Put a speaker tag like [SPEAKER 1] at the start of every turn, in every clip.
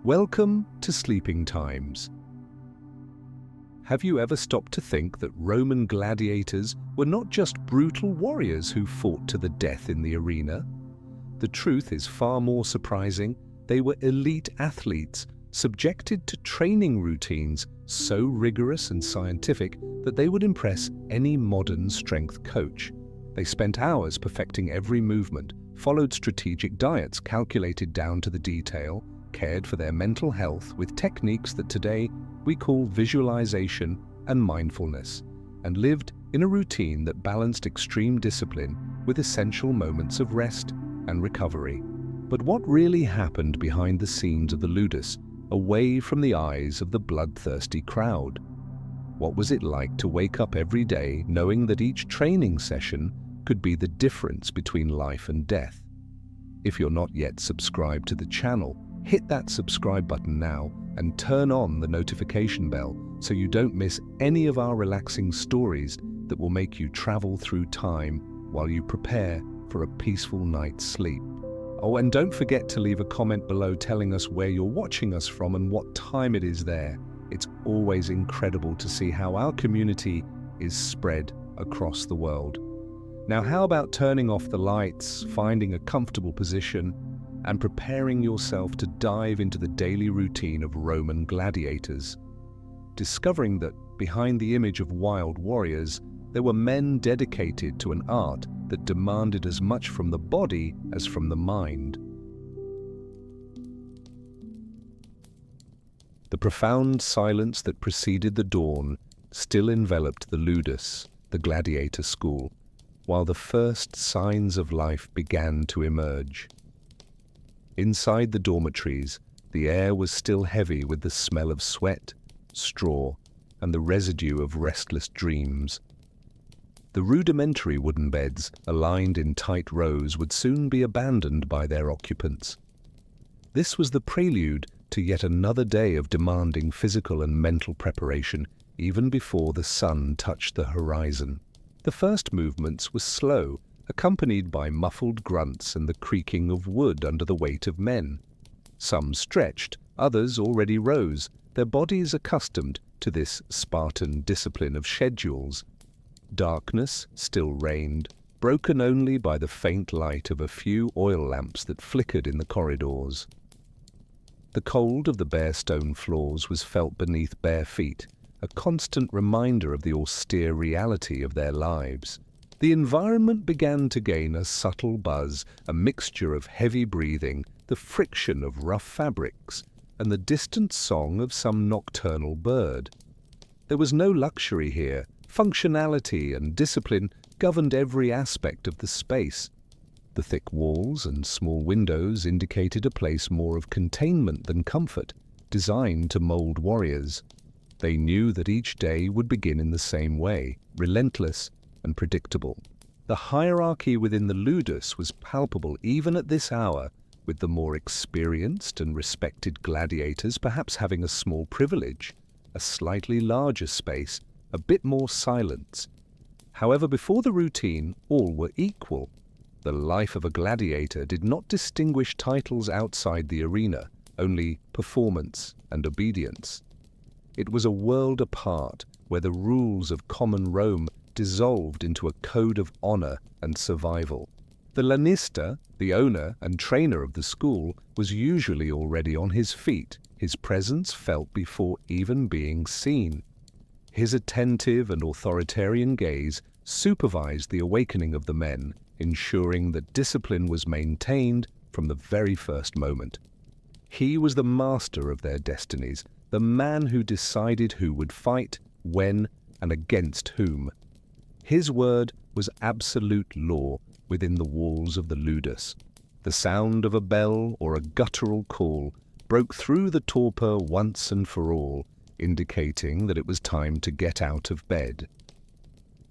[SPEAKER 1] Welcome to Sleeping Times. Have you ever stopped to think that Roman gladiators were not just brutal warriors who fought to the death in the arena? The truth is far more surprising. They were elite athletes, subjected to training routines so rigorous and scientific that they would impress any modern strength coach. They spent hours perfecting every movement, followed strategic diets calculated down to the detail, cared for their mental health with techniques that today we call visualization and mindfulness, and lived in a routine that balanced extreme discipline with essential moments of rest and recovery. But what really happened behind the scenes of the ludus, away from the eyes of the bloodthirsty crowd? What was it like to wake up every day knowing that each training session could be the difference between life and death? If you're not yet subscribed to the channel, hit that subscribe button now and turn on the notification bell so you don't miss any of our relaxing stories that will make you travel through time while you prepare for a peaceful night's sleep. Oh, and don't forget to leave a comment below telling us where you're watching us from and what time it is there. It's always incredible to see how our community is spread across the world. Now, how about turning off the lights, finding a comfortable position, and preparing yourself to dive into the daily routine of Roman gladiators, discovering that behind the image of wild warriors, there were men dedicated to an art that demanded as much from the body as from the mind. The profound silence that preceded the dawn still enveloped the ludus, the gladiator school, while the first signs of life began to emerge. Inside the dormitories, the air was still heavy with the smell of sweat, straw, and the residue of restless dreams. The rudimentary wooden beds, aligned in tight rows, would soon be abandoned by their occupants. This was the prelude to yet another day of demanding physical and mental preparation, even before the sun touched the horizon. The first movements were slow, accompanied by muffled grunts and the creaking of wood under the weight of men. Some stretched, others already rose, their bodies accustomed to this Spartan discipline of schedules. Darkness still reigned, broken only by the faint light of a few oil lamps that flickered in the corridors. The cold of the bare stone floors was felt beneath bare feet, a constant reminder of the austere reality of their lives. The environment began to gain a subtle buzz, a mixture of heavy breathing, the friction of rough fabrics, and the distant song of some nocturnal bird. There was no luxury here. Functionality and discipline governed every aspect of the space. The thick walls and small windows indicated a place more of containment than comfort, designed to mold warriors. They knew that each day would begin in the same way, relentless and predictable. The hierarchy within the ludus was palpable even at this hour, with the more experienced and respected gladiators perhaps having a small privilege, a slightly larger space, a bit more silence. However, before the routine, all were equal. The life of a gladiator did not distinguish titles outside the arena, only performance and obedience. It was a world apart, where the rules of common Rome dissolved into a code of honor and survival. The lanista, the owner and trainer of the school, was usually already on his feet, his presence felt before even being seen. His attentive and authoritarian gaze supervised the awakening of the men, ensuring that discipline was maintained from the very first moment. He was the master of their destinies, the man who decided who would fight, when, and against whom. His word was absolute law within the walls of the ludus. The sound of a bell or a guttural call broke through the torpor once and for all, indicating that it was time to get out of bed.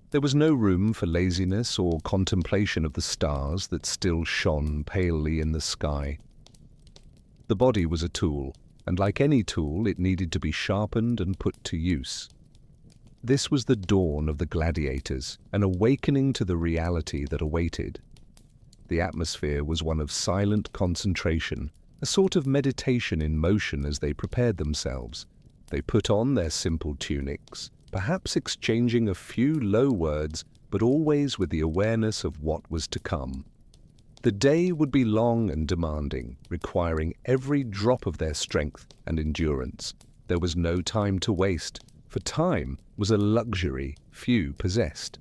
[SPEAKER 1] There was no room for laziness or contemplation of the stars that still shone palely in the sky. The body was a tool, and like any tool, it needed to be sharpened and put to use. This was the dawn of the gladiators, an awakening to the reality that awaited. The atmosphere was one of silent concentration, a sort of meditation in motion as they prepared themselves. They put on their simple tunics, perhaps exchanging a few low words, but always with the awareness of what was to come. The day would be long and demanding, requiring every drop of their strength and endurance. There was no time to waste, for time was a luxury few possessed.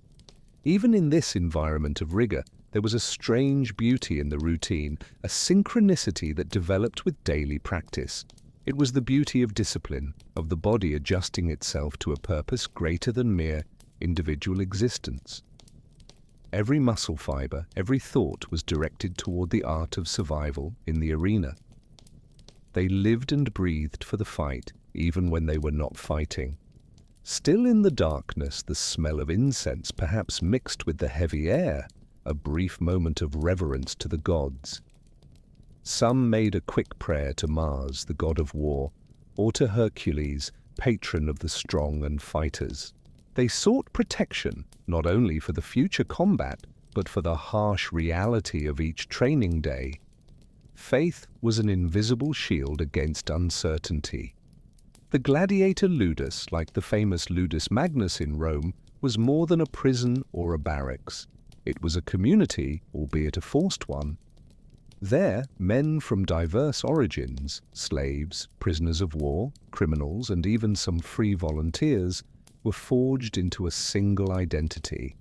[SPEAKER 1] Even in this environment of rigor, there was a strange beauty in the routine, a synchronicity that developed with daily practice. It was the beauty of discipline, of the body adjusting itself to a purpose greater than mere individual existence. Every muscle fiber, every thought was directed toward the art of survival in the arena. They lived and breathed for the fight, even when they were not fighting. Still in the darkness, the smell of incense perhaps mixed with the heavy air, a brief moment of reverence to the gods. Some made a quick prayer to Mars, the god of war, or to Hercules, patron of the strong and fighters. They sought protection, not only for the future combat, but for the harsh reality of each training day. Faith was an invisible shield against uncertainty. The gladiator ludus, like the famous Ludus Magnus in Rome, was more than a prison or a barracks. It was a community, albeit a forced one. There, men from diverse origins, slaves, prisoners of war, criminals, and even some free volunteers, were forged into a single identity,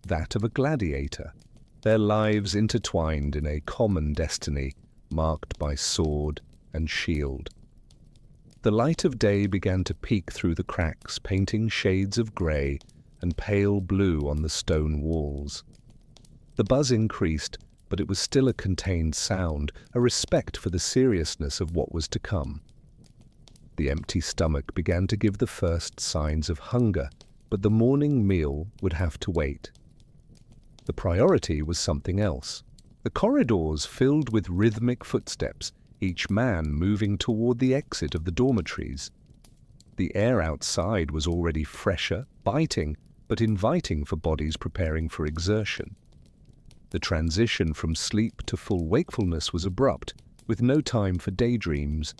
[SPEAKER 1] that of a gladiator, their lives intertwined in a common destiny marked by sword and shield. The light of day began to peek through the cracks, painting shades of grey and pale blue on the stone walls. The buzz increased, but it was still a contained sound, a respect for the seriousness of what was to come. The empty stomach began to give the first signs of hunger, but the morning meal would have to wait. The priority was something else. The corridors filled with rhythmic footsteps, each man moving toward the exit of the dormitories. The air outside was already fresher, biting, but inviting for bodies preparing for exertion. The transition from sleep to full wakefulness was abrupt, with no time for daydreams.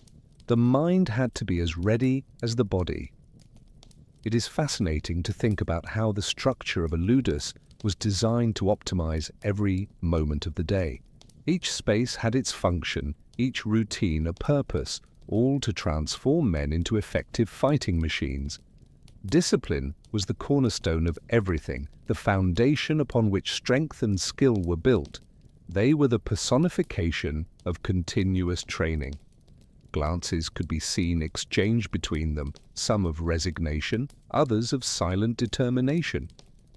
[SPEAKER 1] The mind had to be as ready as the body. It is fascinating to think about how the structure of a ludus was designed to optimize every moment of the day. Each space had its function, each routine a purpose, all to transform men into effective fighting machines. Discipline was the cornerstone of everything, the foundation upon which strength and skill were built. They were the personification of continuous training. Glances could be seen exchanged between them, some of resignation, others of silent determination.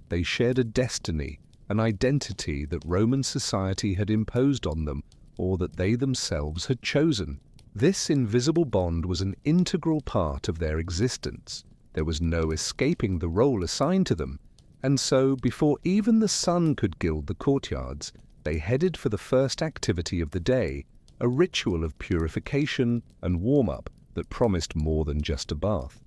[SPEAKER 1] They shared a destiny, an identity that Roman society had imposed on them, or that they themselves had chosen. This invisible bond was an integral part of their existence. There was no escaping the role assigned to them, and so, before even the sun could gild the courtyards, they headed for the first activity of the day, a ritual of purification and warm-up that promised more than just a bath.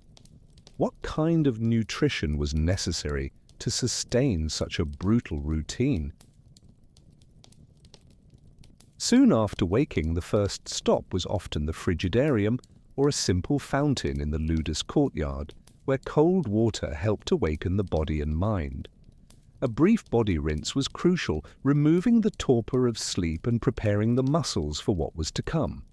[SPEAKER 1] What kind of nutrition was necessary to sustain such a brutal routine? Soon after waking, the first stop was often the frigidarium, or a simple fountain in the ludus courtyard, where cold water helped awaken the body and mind. A brief body rinse was crucial, removing the torpor of sleep and preparing the muscles for what was to come.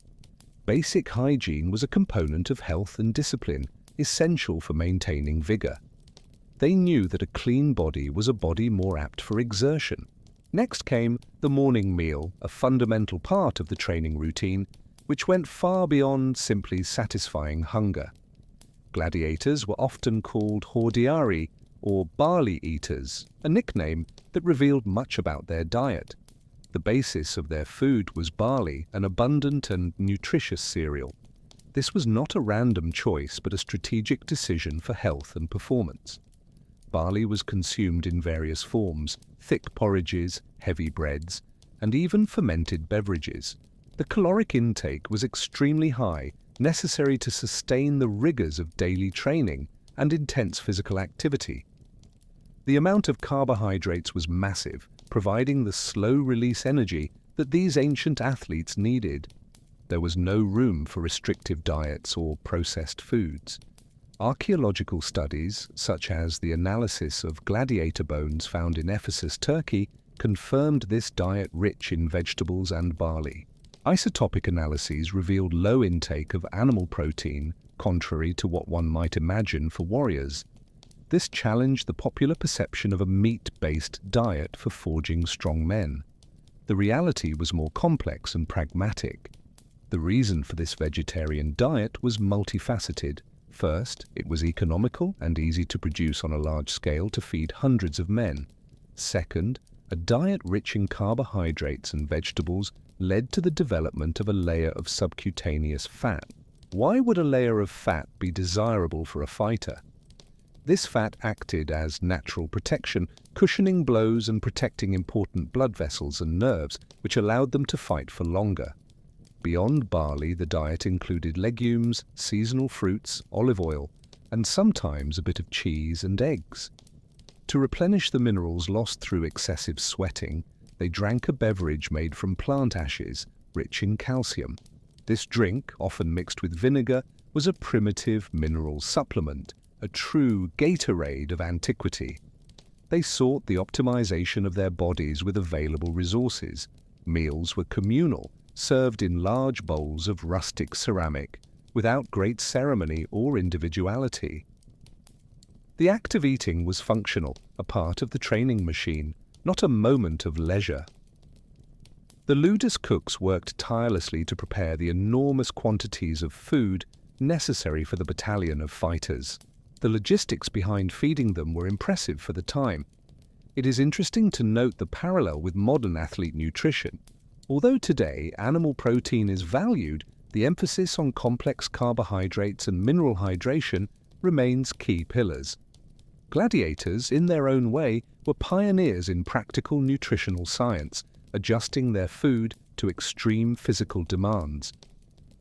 [SPEAKER 1] Basic hygiene was a component of health and discipline, essential for maintaining vigor. They knew that a clean body was a body more apt for exertion. Next came the morning meal, a fundamental part of the training routine, which went far beyond simply satisfying hunger. Gladiators were often called hordearii, or barley eaters, a nickname that revealed much about their diet. The basis of their food was barley, an abundant and nutritious cereal. This was not a random choice, but a strategic decision for health and performance. Barley was consumed in various forms: thick porridges, heavy breads, and even fermented beverages. The caloric intake was extremely high, necessary to sustain the rigors of daily training and intense physical activity. The amount of carbohydrates was massive, providing the slow-release energy that these ancient athletes needed. There was no room for restrictive diets or processed foods. Archaeological studies, such as the analysis of gladiator bones found in Ephesus, Turkey, confirmed this diet rich in vegetables and barley. Isotopic analyses revealed low intake of animal protein, contrary to what one might imagine for warriors. This challenged the popular perception of a meat-based diet for forging strong men. The reality was more complex and pragmatic. The reason for this vegetarian diet was multifaceted. First, it was economical and easy to produce on a large scale to feed hundreds of men. Second, a diet rich in carbohydrates and vegetables led to the development of a layer of subcutaneous fat. Why would a layer of fat be desirable for a fighter? This fat acted as natural protection, cushioning blows and protecting important blood vessels and nerves, which allowed them to fight for longer. Beyond barley, the diet included legumes, seasonal fruits, olive oil, and sometimes a bit of cheese and eggs. To replenish the minerals lost through excessive sweating, they drank a beverage made from plant ashes, rich in calcium. This drink, often mixed with vinegar, was a primitive mineral supplement, a true Gatorade of antiquity. They sought the optimization of their bodies with available resources. Meals were communal, served in large bowls of rustic ceramic, without great ceremony or individuality. The act of eating was functional, a part of the training machine, not a moment of leisure. The ludus cooks worked tirelessly to prepare the enormous quantities of food necessary for the battalion of fighters. The logistics behind feeding them were impressive for the time. It is interesting to note the parallel with modern athlete nutrition. Although today animal protein is valued, the emphasis on complex carbohydrates and mineral hydration remains key pillars. Gladiators, in their own way, were pioneers in practical nutritional science, adjusting their food to extreme physical demands.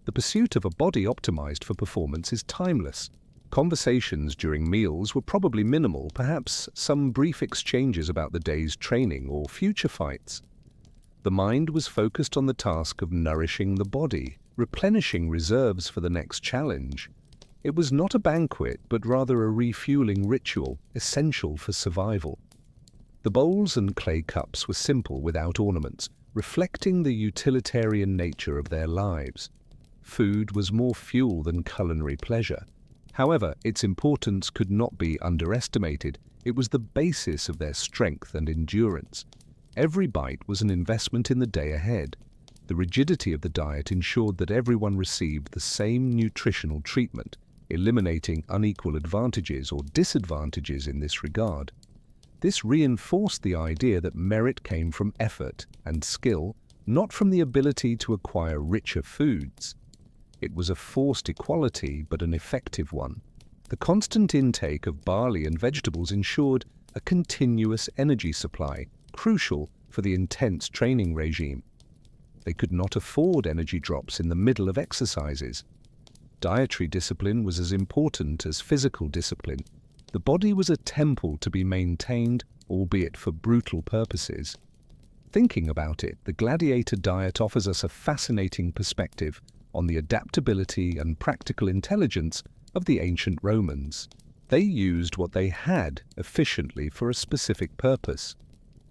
[SPEAKER 1] The pursuit of a body optimized for performance is timeless. Conversations during meals were probably minimal, perhaps some brief exchanges about the day's training or future fights. The mind was focused on the task of nourishing the body, replenishing reserves for the next challenge. It was not a banquet, but rather a refueling ritual, essential for survival. The bowls and clay cups were simple without ornaments, reflecting the utilitarian nature of their lives. Food was more fuel than culinary pleasure. However, its importance could not be underestimated. It was the basis of their strength and endurance. Every bite was an investment in the day ahead. The rigidity of the diet ensured that everyone received the same nutritional treatment, eliminating unequal advantages or disadvantages in this regard. This reinforced the idea that merit came from effort and skill, not from the ability to acquire richer foods. It was a forced equality, but an effective one. The constant intake of barley and vegetables ensured a continuous energy supply, crucial for the intense training regime. They could not afford energy drops in the middle of exercises. Dietary discipline was as important as physical discipline. The body was a temple to be maintained, albeit for brutal purposes. Thinking about it, the gladiator diet offers us a fascinating perspective on the adaptability and practical intelligence of the ancient Romans. They used what they had efficiently for a specific purpose.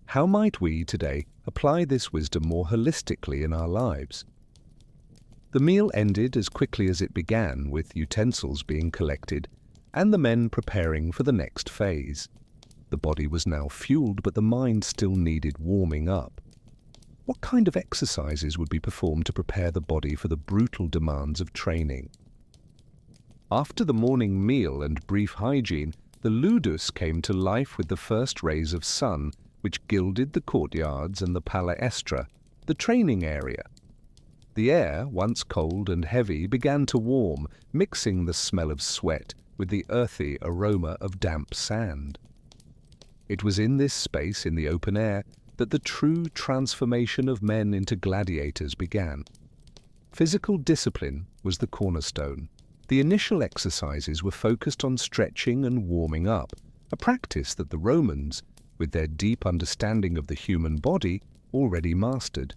[SPEAKER 1] How might we today apply this wisdom more holistically in our lives? The meal ended as quickly as it began, with utensils being collected and the men preparing for the next phase. The body was now fueled, but the mind still needed warming up. What kind of exercises would be performed to prepare the body for the brutal demands of training? After the morning meal and brief hygiene, the ludus came to life with the first rays of sun, which gilded the courtyards and the palestra, the training area. The air, once cold and heavy, began to warm, mixing the smell of sweat with the earthy aroma of damp sand. It was in this space, in the open air, that the true transformation of men into gladiators began. Physical discipline was the cornerstone. The initial exercises were focused on stretching and warming up, a practice that the Romans, with their deep understanding of the human body, already mastered.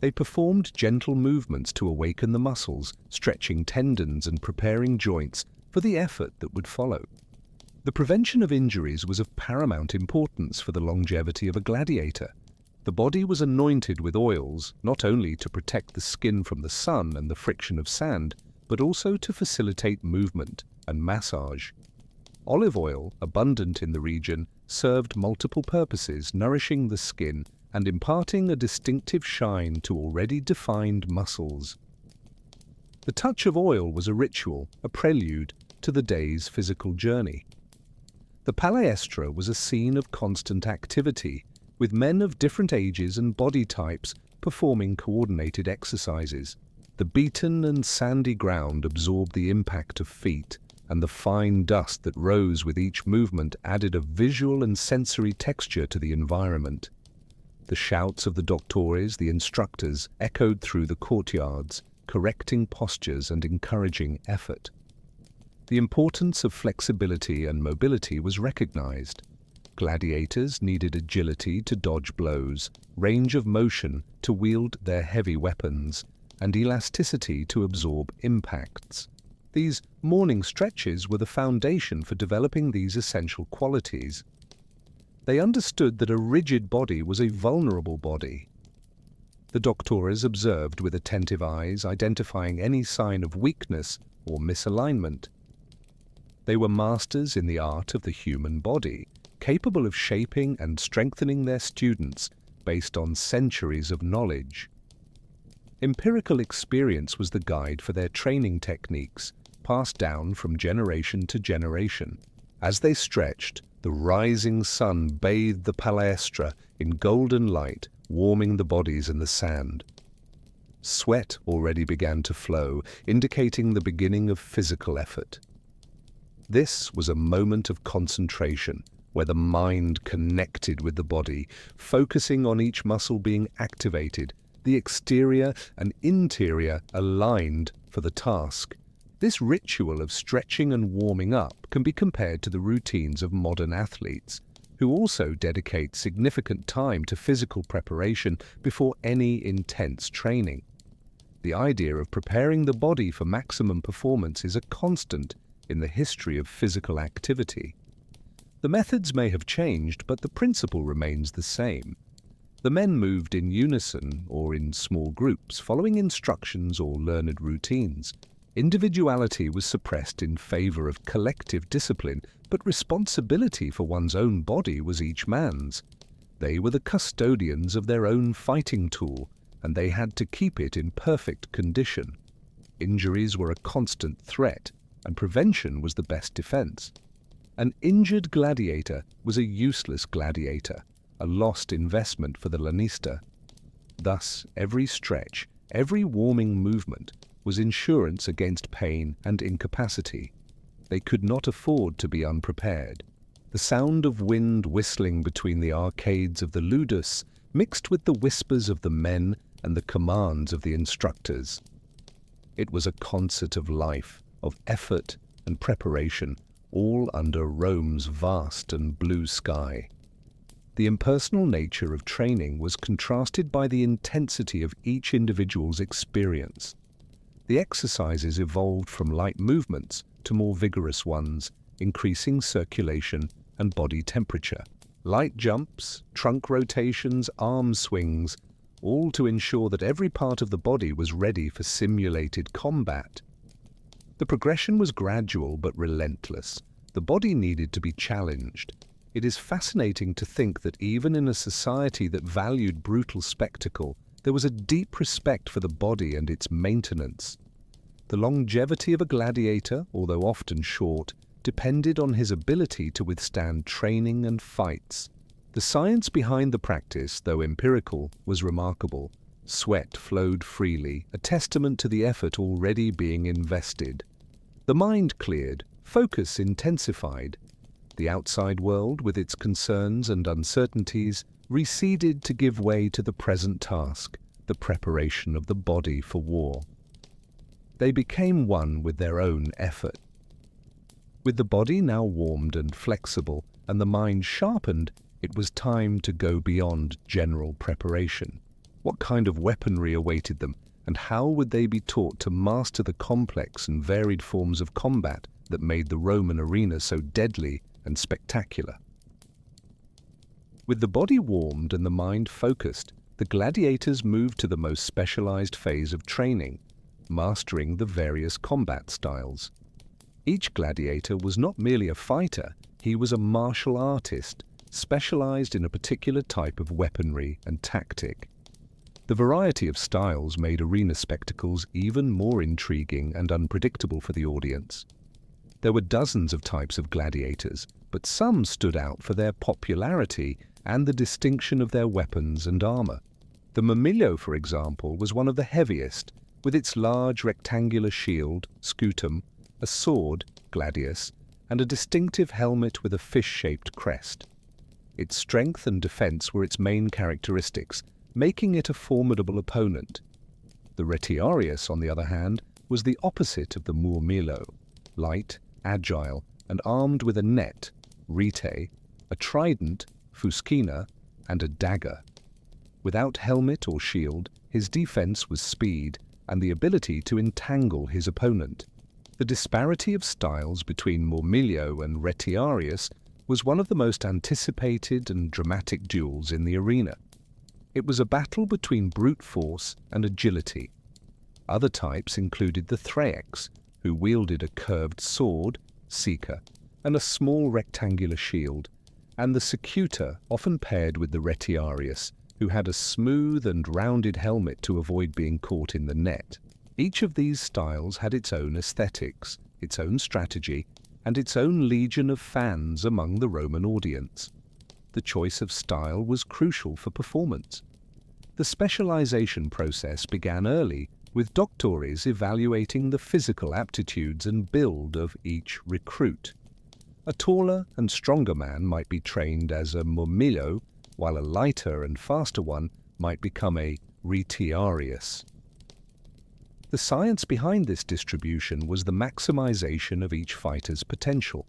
[SPEAKER 1] They performed gentle movements to awaken the muscles, stretching tendons and preparing joints for the effort that would follow. The prevention of injuries was of paramount importance for the longevity of a gladiator. The body was anointed with oils, not only to protect the skin from the sun and the friction of sand, but also to facilitate movement and massage. Olive oil, abundant in the region, served multiple purposes, nourishing the skin and imparting a distinctive shine to already defined muscles. The touch of oil was a ritual, a prelude to the day's physical journey. The palestra was a scene of constant activity, with men of different ages and body types performing coordinated exercises. The beaten and sandy ground absorbed the impact of feet, and the fine dust that rose with each movement added a visual and sensory texture to the environment. The shouts of the doctores, the instructors, echoed through the courtyards, correcting postures and encouraging effort. The importance of flexibility and mobility was recognized. Gladiators needed agility to dodge blows, range of motion to wield their heavy weapons, and elasticity to absorb impacts. These morning stretches were the foundation for developing these essential qualities. They understood that a rigid body was a vulnerable body. The doctores observed with attentive eyes, identifying any sign of weakness or misalignment. They were masters in the art of the human body, capable of shaping and strengthening their students based on centuries of knowledge. Empirical experience was the guide for their training techniques, passed down from generation to generation. As they stretched, the rising sun bathed the palestra in golden light, warming the bodies in the sand. Sweat already began to flow, indicating the beginning of physical effort. This was a moment of concentration, where the mind connected with the body, focusing on each muscle being activated, the exterior and interior aligned for the task. This ritual of stretching and warming up can be compared to the routines of modern athletes, who also dedicate significant time to physical preparation before any intense training. The idea of preparing the body for maximum performance is a constant in the history of physical activity. The methods may have changed, but the principle remains the same. The men moved in unison or in small groups, following instructions or learned routines. Individuality was suppressed in favor of collective discipline, but responsibility for one's own body was each man's. They were the custodians of their own fighting tool, and they had to keep it in perfect condition. Injuries were a constant threat, and prevention was the best defense. An injured gladiator was a useless gladiator, a lost investment for the lanista. Thus, every stretch, every warming movement, was insurance against pain and incapacity. They could not afford to be unprepared. The sound of wind whistling between the arcades of the ludus mixed with the whispers of the men and the commands of the instructors. It was a concert of life, of effort and preparation, all under Rome's vast and blue sky. The impersonal nature of training was contrasted by the intensity of each individual's experience. The exercises evolved from light movements to more vigorous ones, increasing circulation and body temperature. Light jumps, trunk rotations, arm swings, all to ensure that every part of the body was ready for simulated combat. The progression was gradual but relentless. The body needed to be challenged. It is fascinating to think that even in a society that valued brutal spectacle, there was a deep respect for the body and its maintenance. The longevity of a gladiator, although often short, depended on his ability to withstand training and fights. The science behind the practice, though empirical, was remarkable. Sweat flowed freely, a testament to the effort already being invested. The mind cleared, focus intensified. The outside world, with its concerns and uncertainties, receded to give way to the present task, the preparation of the body for war. They became one with their own effort. With the body now warmed and flexible, and the mind sharpened, it was time to go beyond general preparation. What kind of weaponry awaited them, and how would they be taught to master the complex and varied forms of combat that made the Roman arena so deadly and spectacular? With the body warmed and the mind focused, the gladiators moved to the most specialized phase of training, mastering the various combat styles. Each gladiator was not merely a fighter, he was a martial artist, specialized in a particular type of weaponry and tactic. The variety of styles made arena spectacles even more intriguing and unpredictable for the audience. There were dozens of types of gladiators, but some stood out for their popularity and the distinction of their weapons and armor. The murmillo, for example, was one of the heaviest, with its large rectangular shield, scutum, a sword, gladius, and a distinctive helmet with a fish-shaped crest. Its strength and defense were its main characteristics, making it a formidable opponent. The retiarius, on the other hand, was the opposite of the murmillo, light, agile, and armed with a net, rete, a trident, fuscina, and a dagger. Without helmet or shield, his defense was speed and the ability to entangle his opponent. The disparity of styles between murmillo and retiarius was one of the most anticipated and dramatic duels in the arena. It was a battle between brute force and agility. Other types included the thraex, who wielded a curved sword, seeker, and a small rectangular shield, and the secutor, often paired with the retiarius, who had a smooth and rounded helmet to avoid being caught in the net. Each of these styles had its own aesthetics, its own strategy, and its own legion of fans among the Roman audience. The choice of style was crucial for performance. The specialization process began early, with doctores evaluating the physical aptitudes and build of each recruit. A taller and stronger man might be trained as a murmillo, while a lighter and faster one might become a retiarius. The science behind this distribution was the maximization of each fighter's potential.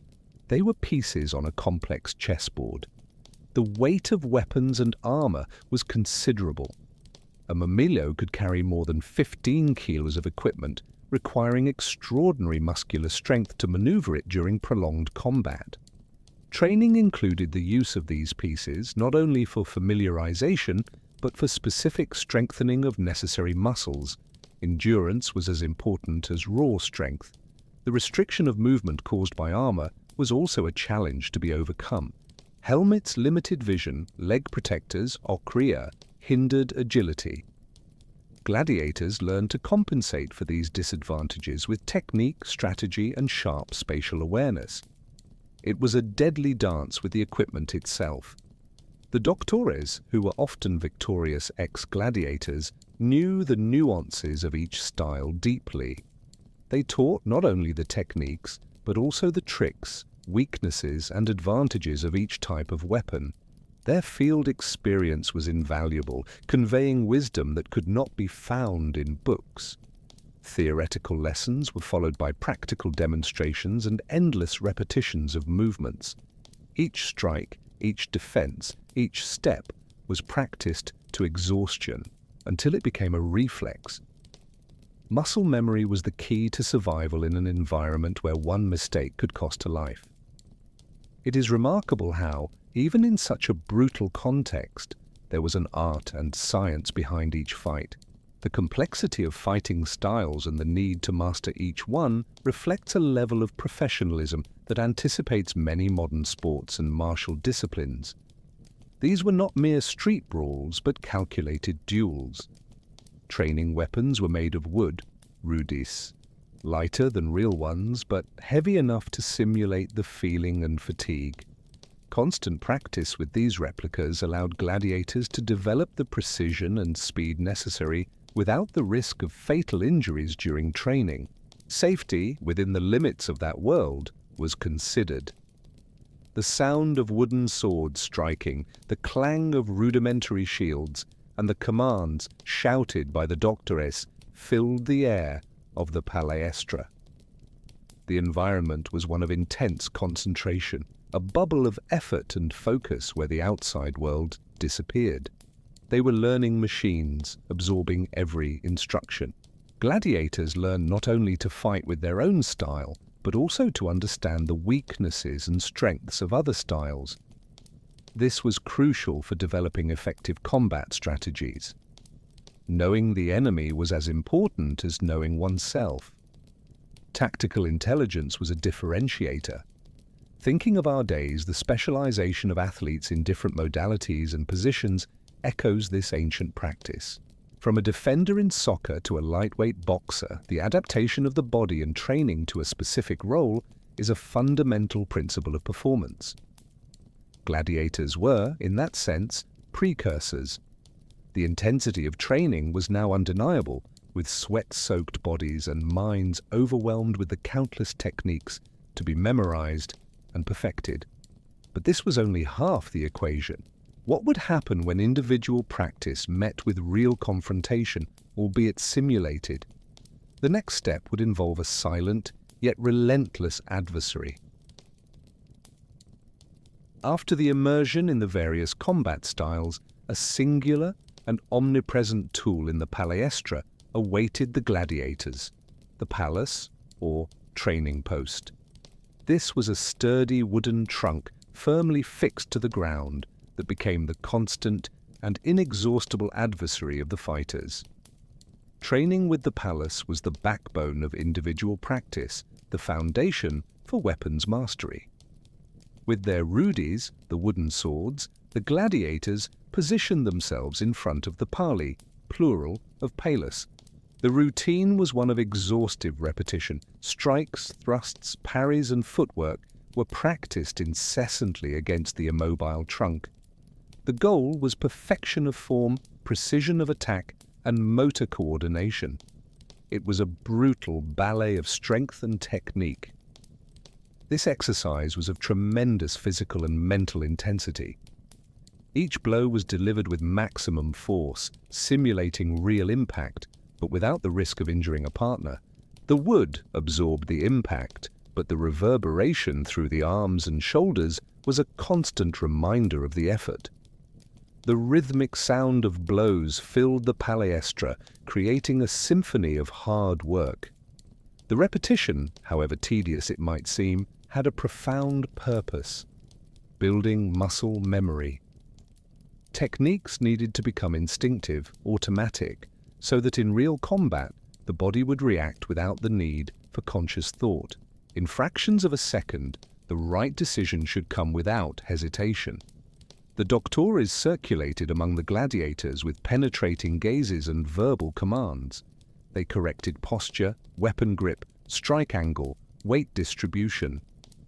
[SPEAKER 1] They were pieces on a complex chessboard. The weight of weapons and armor was considerable. A murmillo could carry more than 15 kilos of equipment, requiring extraordinary muscular strength to maneuver it during prolonged combat. Training included the use of these pieces not only for familiarization, but for specific strengthening of necessary muscles. Endurance was as important as raw strength. The restriction of movement caused by armor was also a challenge to be overcome. Helmets limited vision, leg protectors, hordearii, hindered agility. Gladiators learned to compensate for these disadvantages with technique, strategy, and sharp spatial awareness. It was a deadly dance with the equipment itself. The doctores, who were often victorious ex-gladiators, knew the nuances of each style deeply. They taught not only the techniques, but also the tricks, weaknesses, and advantages of each type of weapon. Their field experience was invaluable, conveying wisdom that could not be found in books. Theoretical lessons were followed by practical demonstrations and endless repetitions of movements. Each strike, each defense, each step was practiced to exhaustion until it became a reflex. Muscle memory was the key to survival in an environment where one mistake could cost a life. It is remarkable how, even in such a brutal context, there was an art and science behind each fight. The complexity of fighting styles and the need to master each one reflects a level of professionalism that anticipates many modern sports and martial disciplines. These were not mere street brawls, but calculated duels. Training weapons were made of wood, ludus, lighter than real ones, but heavy enough to simulate the feeling and fatigue. Constant practice with these replicas allowed gladiators to develop the precision and speed necessary without the risk of fatal injuries during training. Safety, within the limits of that world, was considered. The sound of wooden swords striking, the clang of rudimentary shields, and the commands shouted by the doctores filled the air of the palestra. The environment was one of intense concentration, a bubble of effort and focus where the outside world disappeared. They were learning machines, absorbing every instruction. Gladiators learned not only to fight with their own style, but also to understand the weaknesses and strengths of other styles. This was crucial for developing effective combat strategies. Knowing the enemy was as important as knowing oneself. Tactical intelligence was a differentiator. Thinking of our days, the specialization of athletes in different modalities and positions echoes this ancient practice. From a defender in soccer to a lightweight boxer, the adaptation of the body and training to a specific role is a fundamental principle of performance. Gladiators were, in that sense, precursors. The intensity of training was now undeniable, with sweat-soaked bodies and minds overwhelmed with the countless techniques to be memorized and perfected. But this was only half the equation. What would happen when individual practice met with real confrontation, albeit simulated? The next step would involve a silent, yet relentless adversary. After the immersion in the various combat styles, a singular and omnipresent tool in the palestra awaited the gladiators, the palus, or training post. This was a sturdy wooden trunk firmly fixed to the ground that became the constant and inexhaustible adversary of the fighters. Training with the palus was the backbone of individual practice, the foundation for weapons mastery. With their rudis, the wooden swords, the gladiators positioned themselves in front of the barley, plural of palus. The routine was one of exhaustive repetition. Strikes, thrusts, parries, and footwork were practiced incessantly against the immobile trunk. The goal was perfection of form, precision of attack, and motor coordination. It was a brutal ballet of strength and technique. This exercise was of tremendous physical and mental intensity. Each blow was delivered with maximum force, simulating real impact, but without the risk of injuring a partner. The wood absorbed the impact, but the reverberation through the arms and shoulders was a constant reminder of the effort. The rhythmic sound of blows filled the palestra, creating a symphony of hard work. The repetition, however tedious it might seem, had a profound purpose: building muscle memory. Techniques needed to become instinctive, automatic, so that in real combat, the body would react without the need for conscious thought. In fractions of a second, the right decision should come without hesitation. The doctores circulated among the gladiators with penetrating gazes and verbal commands. They corrected posture, weapon grip, strike angle, weight distribution.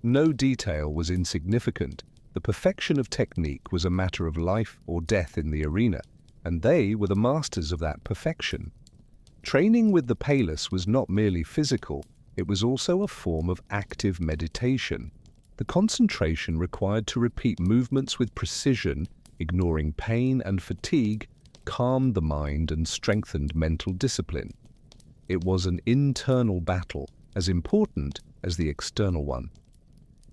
[SPEAKER 1] No detail was insignificant. The perfection of technique was a matter of life or death in the arena, and they were the masters of that perfection. Training with the palus was not merely physical, it was also a form of active meditation. The concentration required to repeat movements with precision, ignoring pain and fatigue, calmed the mind and strengthened mental discipline. It was an internal battle, as important as the external one.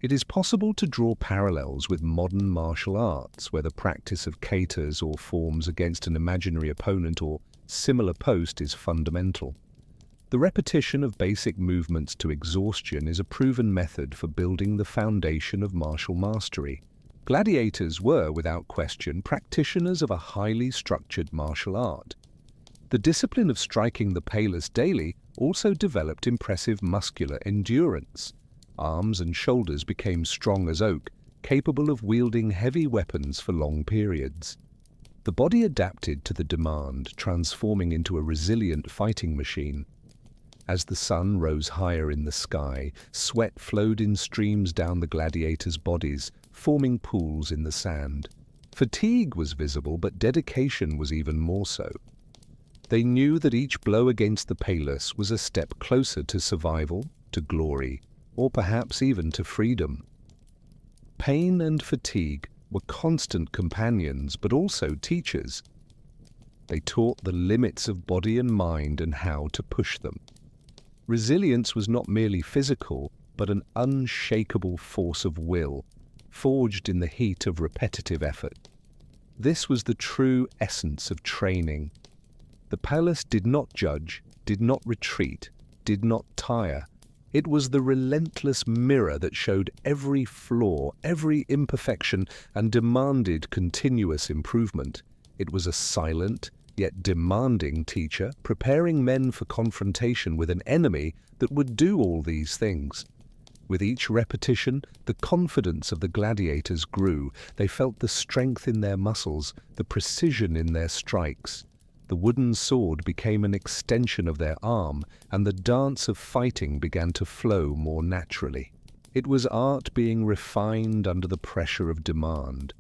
[SPEAKER 1] It is possible to draw parallels with modern martial arts, where the practice of katas or forms against an imaginary opponent or similar post is fundamental. The repetition of basic movements to exhaustion is a proven method for building the foundation of martial mastery. Gladiators were, without question, practitioners of a highly structured martial art. The discipline of striking the palus daily also developed impressive muscular endurance. Arms and shoulders became strong as oak, capable of wielding heavy weapons for long periods. The body adapted to the demand, transforming into a resilient fighting machine. As the sun rose higher in the sky, sweat flowed in streams down the gladiators' bodies, forming pools in the sand. Fatigue was visible, but dedication was even more so. They knew that each blow against the palus was a step closer to survival, to glory, or perhaps even to freedom. Pain and fatigue were constant companions, but also teachers. They taught the limits of body and mind and how to push them. Resilience was not merely physical, but an unshakable force of will, forged in the heat of repetitive effort. This was the true essence of training. The palus did not judge, did not retreat, did not tire. It was the relentless mirror that showed every flaw, every imperfection, and demanded continuous improvement. It was a silent, yet demanding teacher, preparing men for confrontation with an enemy that would do all these things. With each repetition, the confidence of the gladiators grew. They felt the strength in their muscles, the precision in their strikes. The wooden sword became an extension of their arm, and the dance of fighting began to flow more naturally. It was art being refined under the pressure of demand.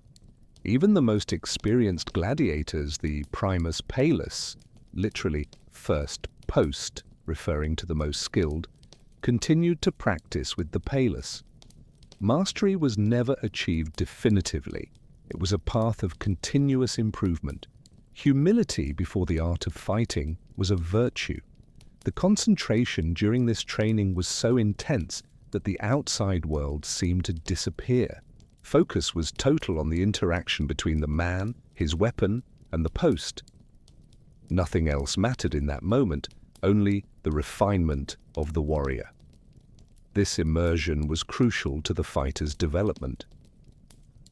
[SPEAKER 1] Even the most experienced gladiators, the primus palus, literally first post, referring to the most skilled, continued to practice with the palus. Mastery was never achieved definitively. It was a path of continuous improvement. Humility before the art of fighting was a virtue. The concentration during this training was so intense that the outside world seemed to disappear. Focus was total on the interaction between the man, his weapon, and the post. Nothing else mattered in that moment, only the refinement of the warrior. This immersion was crucial to the fighter's development.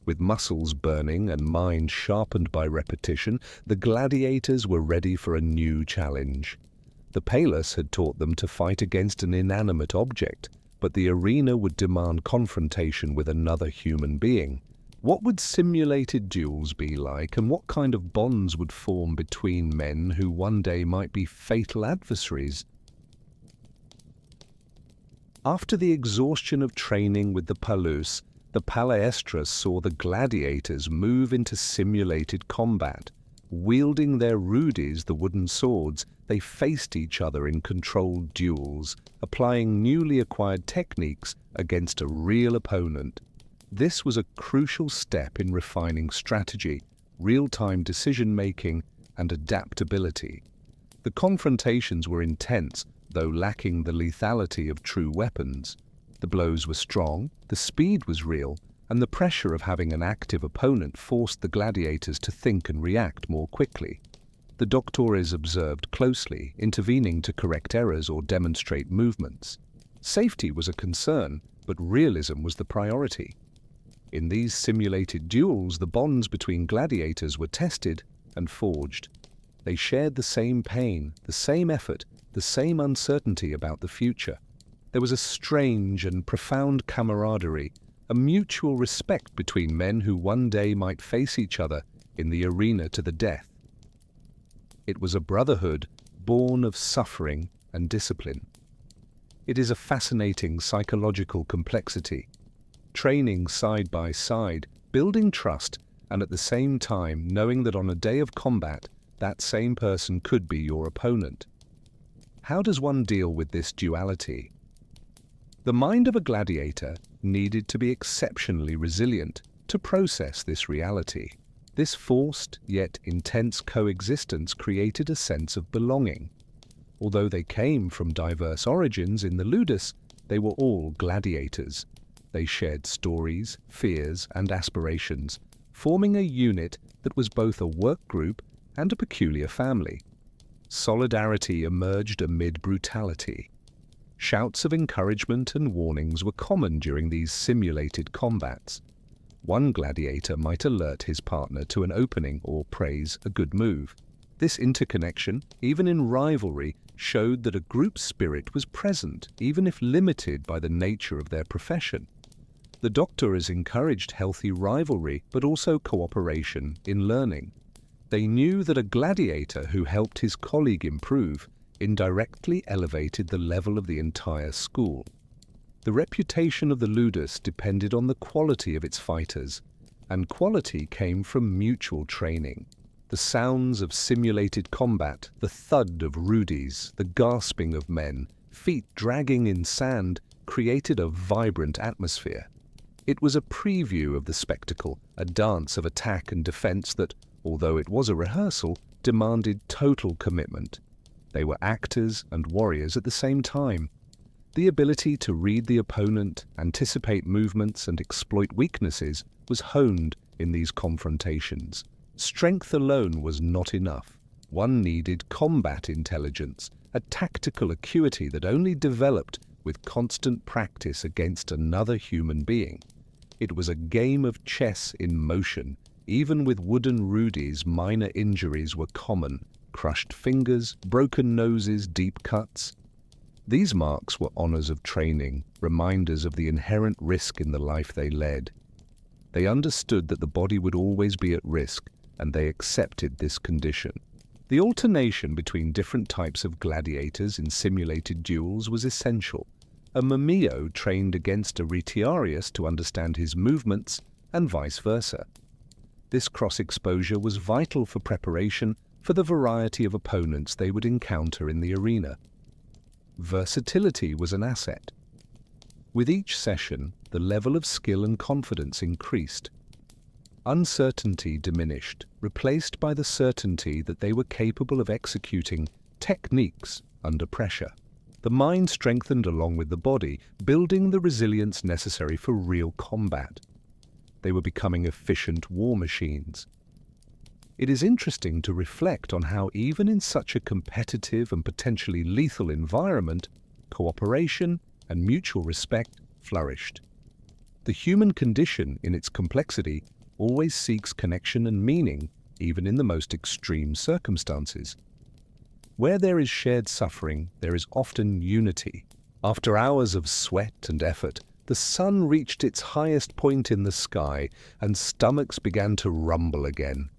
[SPEAKER 1] With muscles burning and mind sharpened by repetition, the gladiators were ready for a new challenge. The palus had taught them to fight against an inanimate object, but the arena would demand confrontation with another human being. What would simulated duels be like, and what kind of bonds would form between men who one day might be fatal adversaries? After the exhaustion of training with the palus, the palaestras saw the gladiators move into simulated combat. Wielding their rudis, the wooden swords, they faced each other in controlled duels, applying newly acquired techniques against a real opponent. This was a crucial step in refining strategy, real-time decision-making, and adaptability. The confrontations were intense, though lacking the lethality of true weapons. The blows were strong, the speed was real, and the pressure of having an active opponent forced the gladiators to think and react more quickly. The doctores observed closely, intervening to correct errors or demonstrate movements. Safety was a concern, but realism was the priority. In these simulated duels, the bonds between gladiators were tested and forged. They shared the same pain, the same effort, the same uncertainty about the future. There was a strange and profound camaraderie, a mutual respect between men who one day might face each other in the arena to the death. It was a brotherhood born of suffering and discipline. It is a fascinating psychological complexity. Training side by side, building trust, and at the same time knowing that on a day of combat, that same person could be your opponent. How does one deal with this duality? The mind of a gladiator needed to be exceptionally resilient to process this reality. This forced yet intense coexistence created a sense of belonging. Although they came from diverse origins in the ludus, they were all gladiators. They shared stories, fears, and aspirations, forming a unit that was both a work group and a peculiar family. Solidarity emerged amid brutality. Shouts of encouragement and warnings were common during these simulated combats. One gladiator might alert his partner to an opening or praise a good move. This interconnection, even in rivalry, showed that a group spirit was present, even if limited by the nature of their profession. The doctors encouraged healthy rivalry, but also cooperation in learning. They knew that a gladiator who helped his colleague improve indirectly elevated the level of the entire school. The reputation of the ludus depended on the quality of its fighters, and quality came from mutual training. The sounds of simulated combat, the thud of rudis, the gasping of men, feet dragging in sand, created a vibrant atmosphere. It was a preview of the spectacle, a dance of attack and defense that, although it was a rehearsal, demanded total commitment. They were actors and warriors at the same time. The ability to read the opponent, anticipate movements, and exploit weaknesses was honed in these confrontations. Strength alone was not enough. One needed combat intelligence, a tactical acuity that only developed with constant practice against another human being. It was a game of chess in motion. Even with wooden rudies, minor injuries were common: crushed fingers, broken noses, deep cuts. These marks were honors of training, reminders of the inherent risk in the life they led. They understood that the body would always be at risk, and they accepted this condition. The alternation between different types of gladiators in simulated duels was essential. A murmillo trained against a retiarius to understand his movements, and vice versa. This cross-exposure was vital for preparation for the variety of opponents they would encounter in the arena. Versatility was an asset. With each session, the level of skill and confidence increased. Uncertainty diminished, replaced by the certainty that they were capable of executing techniques under pressure. The mind strengthened along with the body, building the resilience necessary for real combat. They were becoming efficient war machines. It is interesting to reflect on how even in such a competitive and potentially lethal environment, cooperation and mutual respect flourished. The human condition, in its complexity, always seeks connection and meaning, even in the most extreme circumstances. Where there is shared suffering, there is often unity. After hours of sweat and effort, the sun reached its highest point in the sky, and stomachs began to rumble again.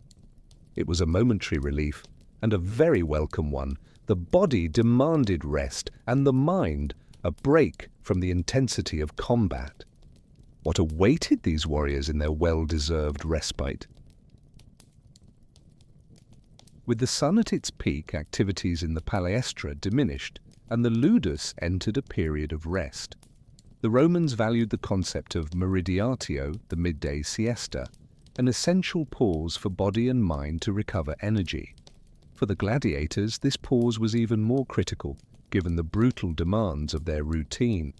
[SPEAKER 1] It was a momentary relief, and a very welcome one. The body demanded rest, and the mind a break from the intensity of combat. What awaited these warriors in their well-deserved respite? With the sun at its peak, activities in the palestra diminished, and the ludus entered a period of rest. The Romans valued the concept of meridiatio, the midday siesta, an essential pause for body and mind to recover energy. For the gladiators, this pause was even more critical, given the brutal demands of their routine.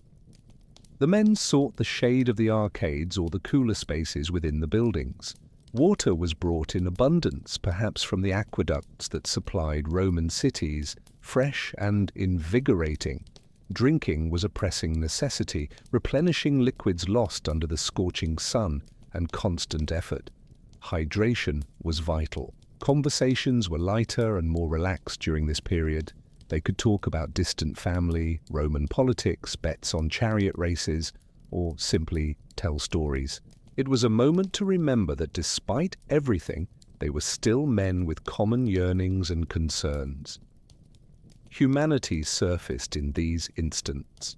[SPEAKER 1] The men sought the shade of the arcades or the cooler spaces within the buildings. Water was brought in abundance, perhaps from the aqueducts that supplied Roman cities, fresh and invigorating. Drinking was a pressing necessity, replenishing liquids lost under the scorching sun and constant effort. Hydration was vital. Conversations were lighter and more relaxed during this period. They could talk about distant family, Roman politics, bets on chariot races, or simply tell stories. It was a moment to remember that despite everything, they were still men with common yearnings and concerns. Humanity surfaced in these instants.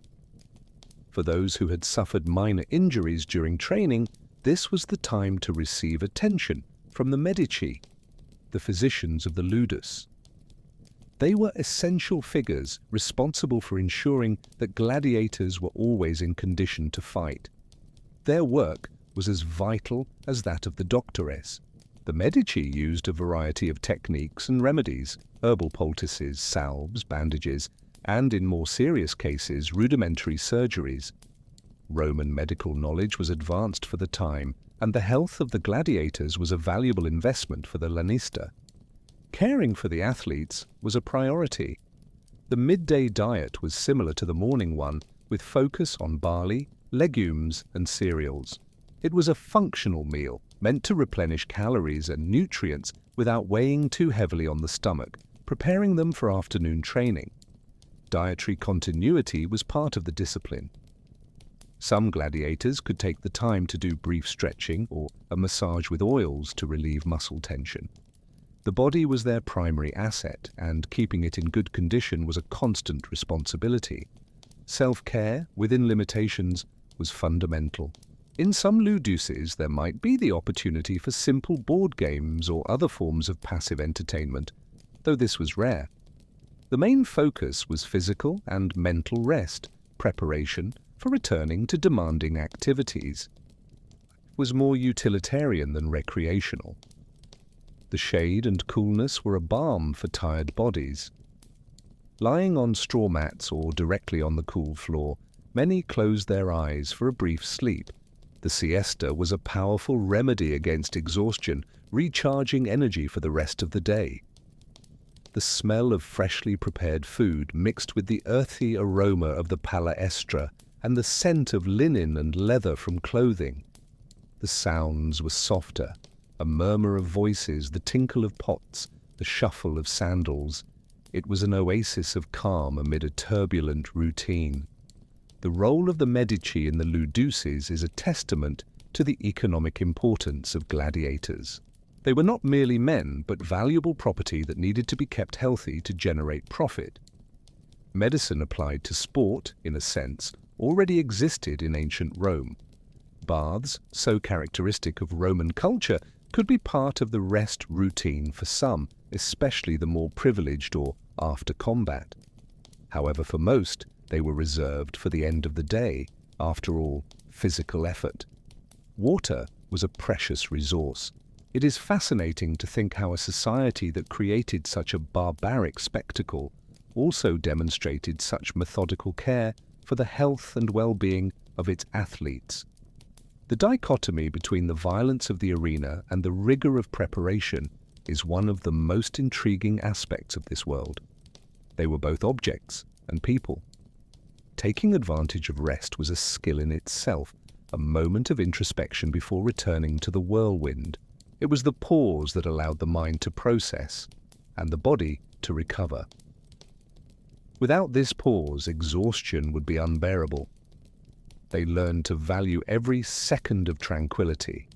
[SPEAKER 1] For those who had suffered minor injuries during training, this was the time to receive attention from the Medici, the physicians of the ludus. They were essential figures responsible for ensuring that gladiators were always in condition to fight. Their work was as vital as that of the doctores. The Medici used a variety of techniques and remedies: herbal poultices, salves, bandages, and in more serious cases, rudimentary surgeries. Roman medical knowledge was advanced for the time, and the health of the gladiators was a valuable investment for the lanista. Caring for the athletes was a priority. The midday diet was similar to the morning one, with focus on barley, legumes, and cereals. It was a functional meal, meant to replenish calories and nutrients without weighing too heavily on the stomach, preparing them for afternoon training. Dietary continuity was part of the discipline. Some gladiators could take the time to do brief stretching or a massage with oils to relieve muscle tension. The body was their primary asset, and keeping it in good condition was a constant responsibility. Self-care, within limitations, was fundamental. In some luduses, there might be the opportunity for simple board games or other forms of passive entertainment, though this was rare. The main focus was physical and mental rest, preparation for returning to demanding activities. It was more utilitarian than recreational. The shade and coolness were a balm for tired bodies. Lying on straw mats or directly on the cool floor, many closed their eyes for a brief sleep. The siesta was a powerful remedy against exhaustion, recharging energy for the rest of the day. The smell of freshly prepared food mixed with the earthy aroma of the palaestra and the scent of linen and leather from clothing. The sounds were softer, a murmur of voices, the tinkle of pots, the shuffle of sandals. It was an oasis of calm amid a turbulent routine. The role of the Medici in the luduses is a testament to the economic importance of gladiators. They were not merely men, but valuable property that needed to be kept healthy to generate profit. Medicine applied to sport, in a sense, already existed in ancient Rome. Baths, so characteristic of Roman culture, could be part of the rest routine for some, especially the more privileged or after combat. However, for most, they were reserved for the end of the day, after all, physical effort. Water was a precious resource. It is fascinating to think how a society that created such a barbaric spectacle also demonstrated such methodical care for the health and well-being of its athletes. The dichotomy between the violence of the arena and the rigor of preparation is one of the most intriguing aspects of this world. They were both objects and people. Taking advantage of rest was a skill in itself, a moment of introspection before returning to the whirlwind. It was the pause that allowed the mind to process and the body to recover. Without this pause, exhaustion would be unbearable. They learned to value every second of tranquility.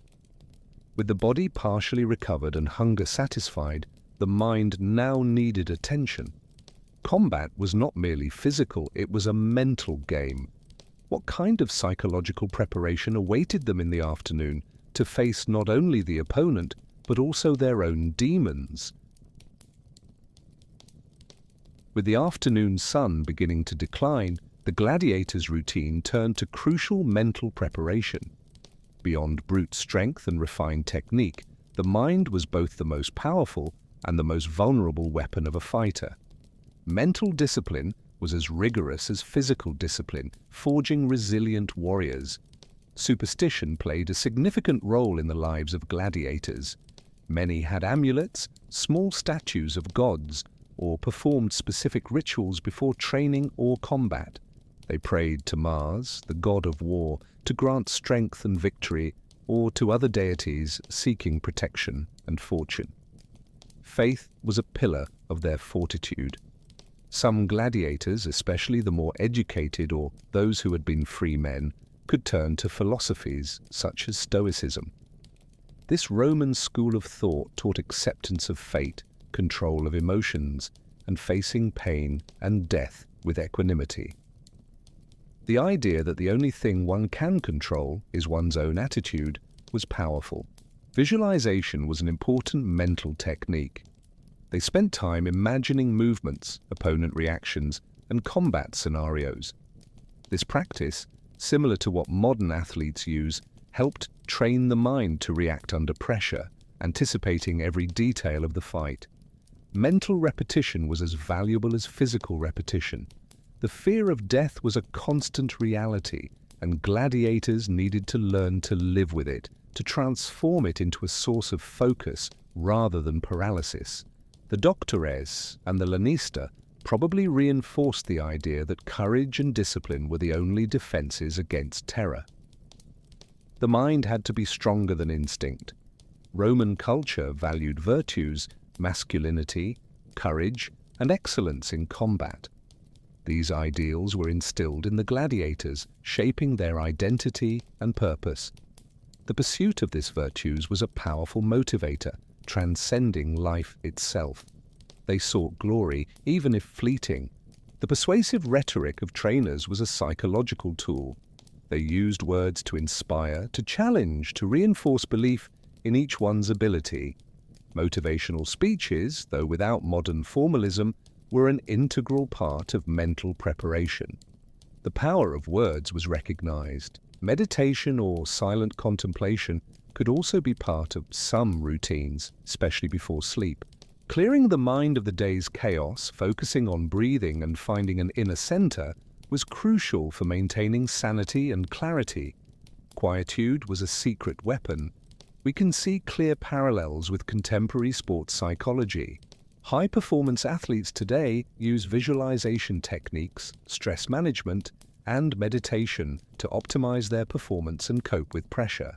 [SPEAKER 1] With the body partially recovered and hunger satisfied, the mind now needed attention. Combat was not merely physical, it was a mental game. What kind of psychological preparation awaited them in the afternoon to face not only the opponent, but also their own demons? With the afternoon sun beginning to decline, the gladiators' routine turned to crucial mental preparation. Beyond brute strength and refined technique, the mind was both the most powerful and the most vulnerable weapon of a fighter. Mental discipline was as rigorous as physical discipline, forging resilient warriors. Superstition played a significant role in the lives of gladiators. Many had amulets, small statues of gods, or performed specific rituals before training or combat. They prayed to Mars, the god of war, to grant strength and victory, or to other deities seeking protection and fortune. Faith was a pillar of their fortitude. Some gladiators, especially the more educated or those who had been free men, could turn to philosophies such as Stoicism. This Roman school of thought taught acceptance of fate, control of emotions, and facing pain and death with equanimity. The idea that the only thing one can control is one's own attitude was powerful. Visualization was an important mental technique. They spent time imagining movements, opponent reactions, and combat scenarios. This practice, similar to what modern athletes use, helped train the mind to react under pressure, anticipating every detail of the fight. Mental repetition was as valuable as physical repetition. The fear of death was a constant reality, and gladiators needed to learn to live with it, to transform it into a source of focus rather than paralysis. The doctores and the lanista probably reinforced the idea that courage and discipline were the only defenses against terror. The mind had to be stronger than instinct. Roman culture valued virtues, masculinity, courage, and excellence in combat. These ideals were instilled in the gladiators, shaping their identity and purpose. The pursuit of these virtues was a powerful motivator, transcending life itself. They sought glory, even if fleeting. The persuasive rhetoric of trainers was a psychological tool. They used words to inspire, to challenge, to reinforce belief in each one's ability. Motivational speeches, though without modern formalism, were an integral part of mental preparation. The power of words was recognized. Meditation or silent contemplation could also be part of some routines, especially before sleep. Clearing the mind of the day's chaos, focusing on breathing and finding an inner center, was crucial for maintaining sanity and clarity. Quietude was a secret weapon. We can see clear parallels with contemporary sports psychology. High-performance athletes today use visualization techniques, stress management, and meditation to optimize their performance and cope with pressure.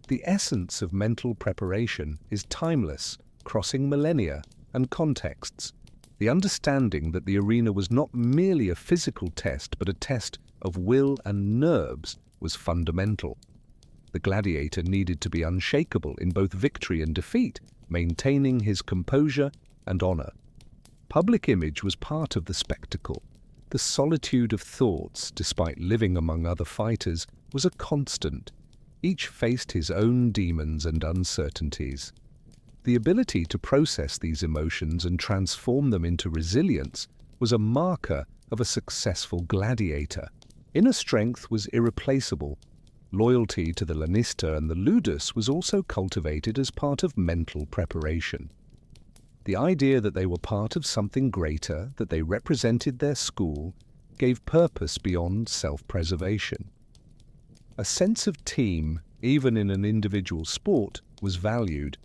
[SPEAKER 1] The essence of mental preparation is timeless, crossing millennia and contexts. The understanding that the arena was not merely a physical test but a test of will and nerves was fundamental. The gladiator needed to be unshakable in both victory and defeat, maintaining his composure and honor. Public image was part of the spectacle. The solitude of thoughts, despite living among other fighters, was a constant. Each faced his own demons and uncertainties. The ability to process these emotions and transform them into resilience was a marker of a successful gladiator. Inner strength was irreplaceable. Loyalty to the lanista and the ludus was also cultivated as part of mental preparation. The idea that they were part of something greater, that they represented their school, gave purpose beyond self-preservation. A sense of team, even in an individual sport, was valued.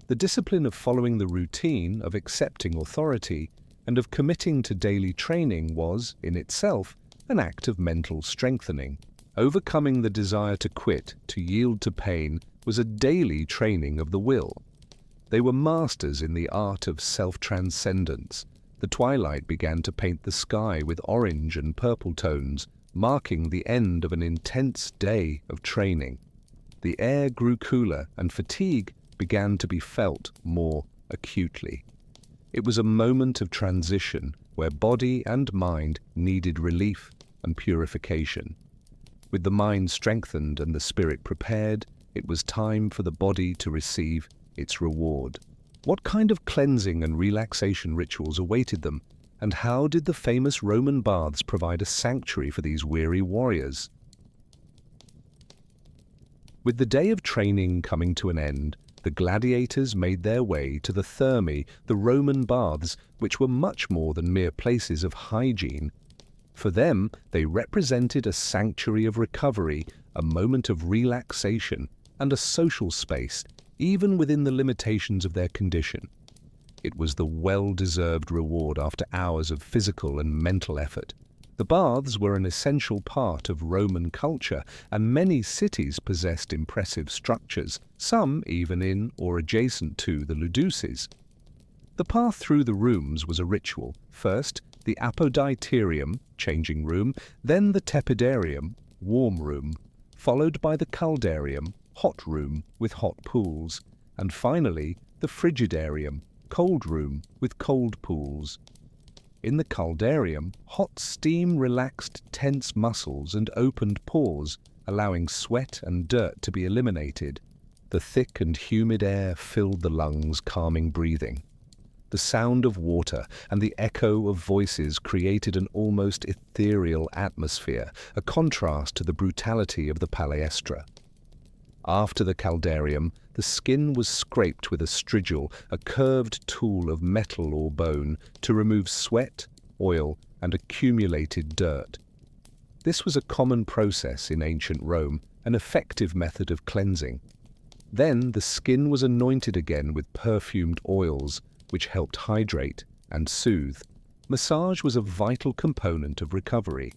[SPEAKER 1] The discipline of following the routine, of accepting authority, and of committing to daily training was, in itself, an act of mental strengthening. Overcoming the desire to quit, to yield to pain, was a daily training of the will. They were masters in the art of self-transcendence. The twilight began to paint the sky with orange and purple tones, marking the end of an intense day of training. The air grew cooler and fatigue began to be felt more acutely. It was a moment of transition where body and mind needed relief and purification. With the mind strengthened and the spirit prepared, it was time for the body to receive its reward. What kind of cleansing and relaxation rituals awaited them, and how did the famous Roman baths provide a sanctuary for these weary warriors? With the day of training coming to an end, the gladiators made their way to the thermae, the Roman baths, which were much more than mere places of hygiene. For them, they represented a sanctuary of recovery, a moment of relaxation, and a social space, even within the limitations of their condition. It was the well-deserved reward after hours of physical and mental effort. The baths were an essential part of Roman culture, and many cities possessed impressive structures, some even in or adjacent to the luduses. The path through the rooms was a ritual. First, the apoditerium, changing room, then the tepidarium, warm room, followed by the caldarium, hot room with hot pools, and finally the frigidarium, cold room with cold pools. In the caldarium, hot steam relaxed tense muscles and opened pores, allowing sweat and dirt to be eliminated. The thick and humid air filled the lungs, calming breathing. The sound of water and the echo of voices created an almost ethereal atmosphere, a contrast to the brutality of the palestra. After the caldarium, the skin was scraped with a strigil, a curved tool of metal or bone, to remove sweat, oil, and accumulated dirt. This was a common process in ancient Rome, an effective method of cleansing. Then the skin was anointed again with perfumed oils, which helped hydrate and soothe. Massage was a vital component of recovery.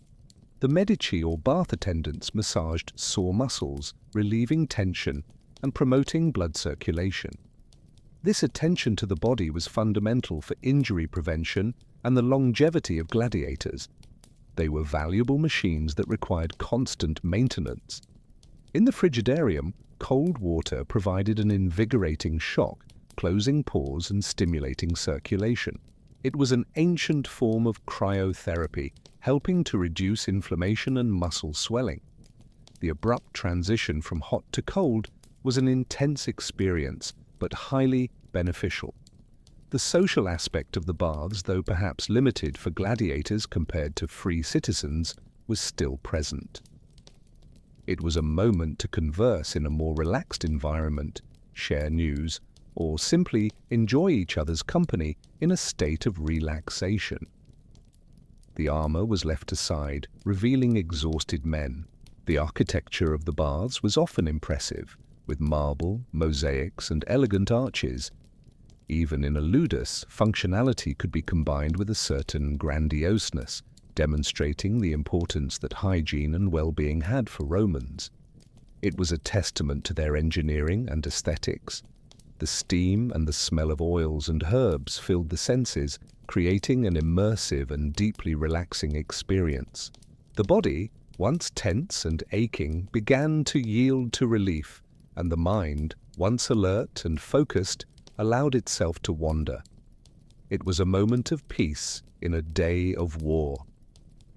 [SPEAKER 1] The Medici or bath attendants massaged sore muscles, relieving tension and promoting blood circulation. This attention to the body was fundamental for injury prevention and the longevity of gladiators. They were valuable machines that required constant maintenance. In the frigidarium, cold water provided an invigorating shock, closing pores and stimulating circulation. It was an ancient form of cryotherapy, helping to reduce inflammation and muscle swelling. The abrupt transition from hot to cold was an intense experience, but highly beneficial. The social aspect of the baths, though perhaps limited for gladiators compared to free citizens, was still present. It was a moment to converse in a more relaxed environment, share news, or simply enjoy each other's company in a state of relaxation. The armor was left aside, revealing exhausted men. The architecture of the baths was often impressive. with marble, mosaics, and elegant arches. Even in a ludus, functionality could be combined with a certain grandioseness, demonstrating the importance that hygiene and well-being had for Romans. It was a testament to their engineering and aesthetics. The steam and the smell of oils and herbs filled the senses, creating an immersive and deeply relaxing experience. The body, once tense and aching, began to yield to relief, and the mind, once alert and focused, allowed itself to wander. It was a moment of peace in a day of war.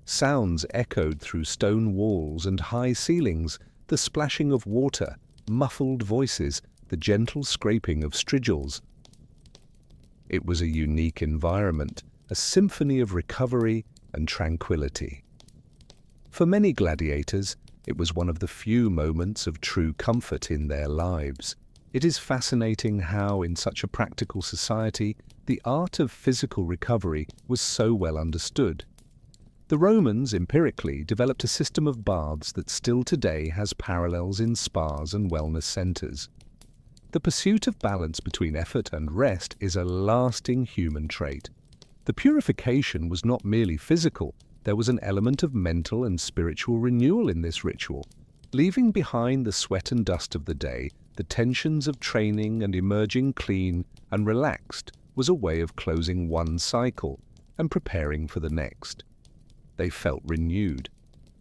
[SPEAKER 1] Sounds echoed through stone walls and high ceilings, the splashing of water, muffled voices, the gentle scraping of strigils. It was a unique environment, a symphony of recovery and tranquility. For many gladiators, it was one of the few moments of true comfort in their lives. It is fascinating how, in such a practical society, the art of physical recovery was so well understood. The Romans, empirically, developed a system of baths that still today has parallels in spas and wellness centers. The pursuit of balance between effort and rest is a lasting human trait. The purification was not merely physical, there was an element of mental and spiritual renewal in this ritual. Leaving behind the sweat and dust of the day, the tensions of training and emerging clean and relaxed was a way of closing one cycle and preparing for the next. They felt renewed.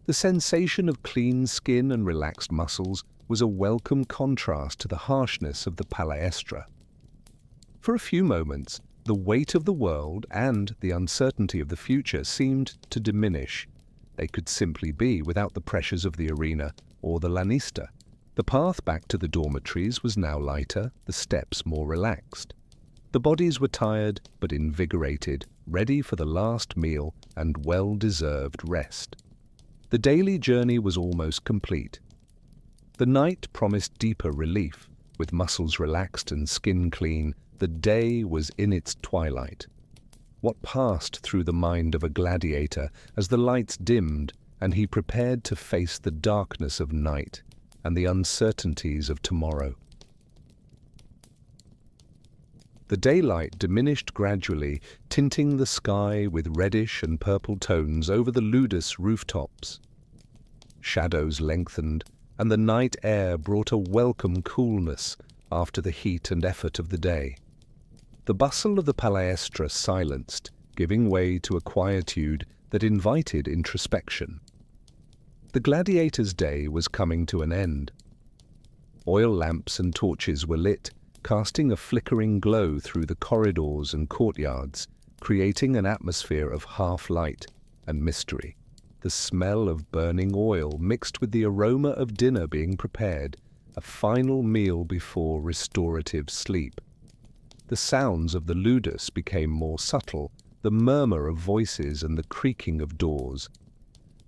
[SPEAKER 1] The sensation of clean skin and relaxed muscles was a welcome contrast to the harshness of the palestra. For a few moments, the weight of the world and the uncertainty of the future seemed to diminish. They could simply be without the pressures of the arena or the lanista. The path back to the dormitories was now lighter, the steps more relaxed. The bodies were tired but invigorated, ready for the last meal and well-deserved rest. The daily journey was almost complete. The night promised deeper relief. With muscles relaxed and skin clean, the day was in its twilight. What passed through the mind of a gladiator as the lights dimmed and he prepared to face the darkness of night and the uncertainties of tomorrow? The daylight diminished gradually, tinting the sky with reddish and purple tones over the ludus rooftops. Shadows lengthened, and the night air brought a welcome coolness after the heat and effort of the day. The bustle of the palestra silenced, giving way to a quietude that invited introspection. The gladiators' day was coming to an end. Oil lamps and torches were lit, casting a flickering glow through the corridors and courtyards, creating an atmosphere of half-light and mystery. The smell of burning oil mixed with the aroma of dinner being prepared, a final meal before restorative sleep. The sounds of the ludus became more subtle, the murmur of voices and the creaking of doors.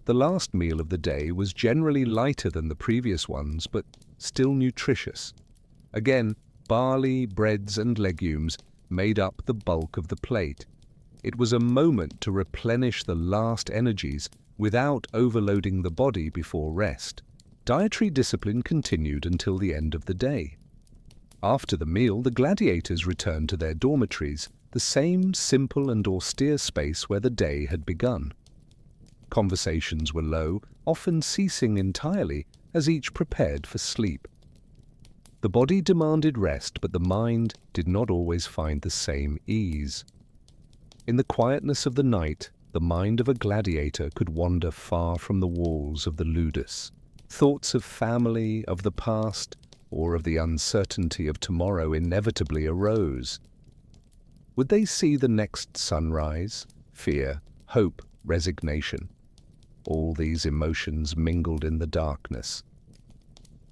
[SPEAKER 1] The last meal of the day was generally lighter than the previous ones, but still nutritious. Again, barley, breads, and legumes made up the bulk of the plate. It was a moment to replenish the last energies without overloading the body before rest. Dietary discipline continued until the end of the day. After the meal, the gladiators returned to their dormitories, the same simple and austere space where the day had begun. Conversations were low, often ceasing entirely as each prepared for sleep. The body demanded rest, but the mind did not always find the same ease. In the quietness of the night, the mind of a gladiator could wander far from the walls of the ludus. Thoughts of family, of the past, or of the uncertainty of tomorrow inevitably arose. Would they see the next sunrise? Fear, hope, resignation. All these emotions mingled in the darkness.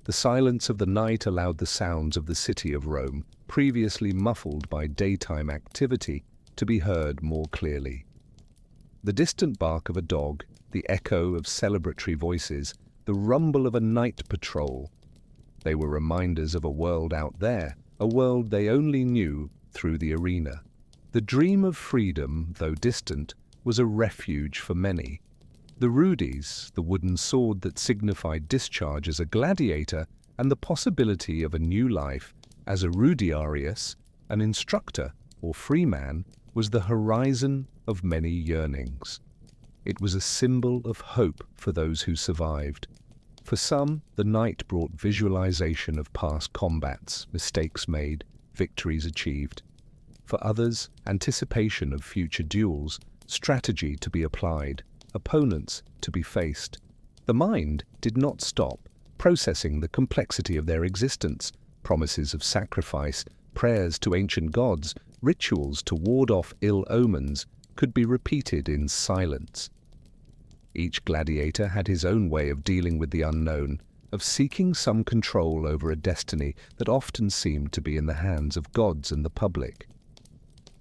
[SPEAKER 1] The silence of the night allowed the sounds of the city of Rome, previously muffled by daytime activity, to be heard more clearly. The distant bark of a dog, the echo of celebratory voices, the rumble of a night patrol. They were reminders of a world out there, a world they only knew through the arena. The dream of freedom, though distant, was a refuge for many. The rudis, the wooden sword that signified discharge as a gladiator, and the possibility of a new life as a retiarius, an instructor or free man, was the horizon of many yearnings. It was a symbol of hope for those who survived. For some, the night brought visualization of past combats, mistakes made, victories achieved. For others, anticipation of future duels, strategy to be applied, opponents to be faced. The mind did not stop, processing the complexity of their existence, promises of sacrifice, prayers to ancient gods, rituals to ward off ill omens, could be repeated in silence. Each gladiator had his own way of dealing with the unknown, of seeking some control over a destiny that often seemed to be in the hands of gods and the public.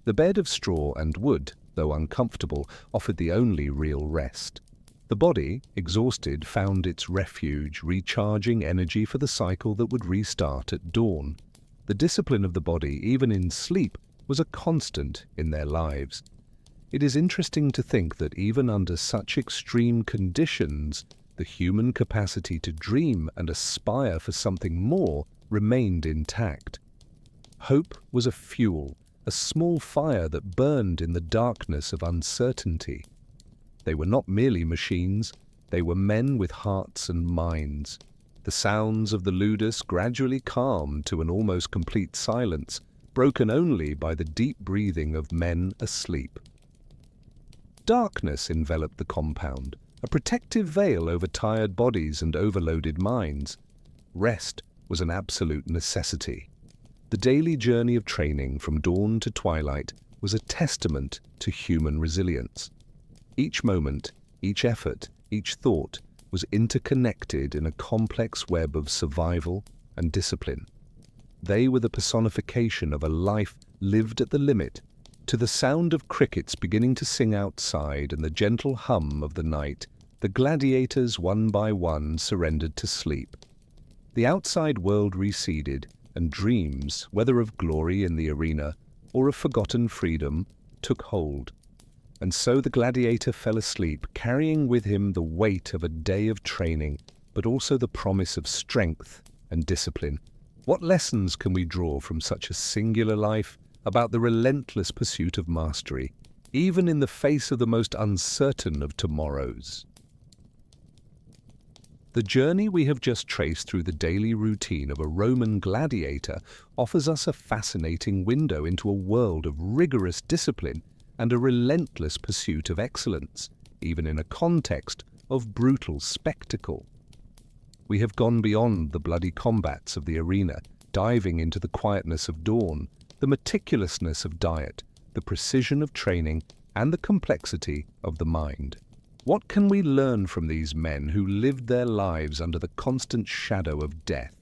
[SPEAKER 1] The bed of straw and wood, though uncomfortable, offered the only real rest. The body, exhausted, found its refuge, recharging energy for the cycle that would restart at dawn. The discipline of the body, even in sleep, was a constant in their lives. It is interesting to think that even under such extreme conditions, the human capacity to dream and aspire for something more remained intact. Hope was a fuel, a small fire that burned in the darkness of uncertainty. They were not merely machines, they were men with hearts and minds. The sounds of the ludus gradually calmed to an almost complete silence, broken only by the deep breathing of men asleep. Darkness enveloped the compound, a protective veil over tired bodies and overloaded minds. Rest was an absolute necessity. The daily journey of training from dawn to twilight was a testament to human resilience. Each moment, each effort, each thought was interconnected in a complex web of survival and discipline. They were the personification of a life lived at the limit. To the sound of crickets beginning to sing outside and the gentle hum of the night, the gladiators one by one surrendered to sleep. The outside world receded, and dreams, whether of glory in the arena or of forgotten freedom, took hold. And so the gladiator fell asleep, carrying with him the weight of a day of training, but also the promise of strength and discipline. What lessons can we draw from such a singular life about the relentless pursuit of mastery, even in the face of the most uncertain of tomorrows? The journey we have just traced through the daily routine of a Roman gladiator offers us a fascinating window into a world of rigorous discipline and a relentless pursuit of excellence, even in a context of brutal spectacle. We have gone beyond the bloody combats of the arena, diving into the quietness of dawn, the meticulousness of diet, the precision of training, and the complexity of the mind. What can we learn from these men who lived their lives under the constant shadow of death?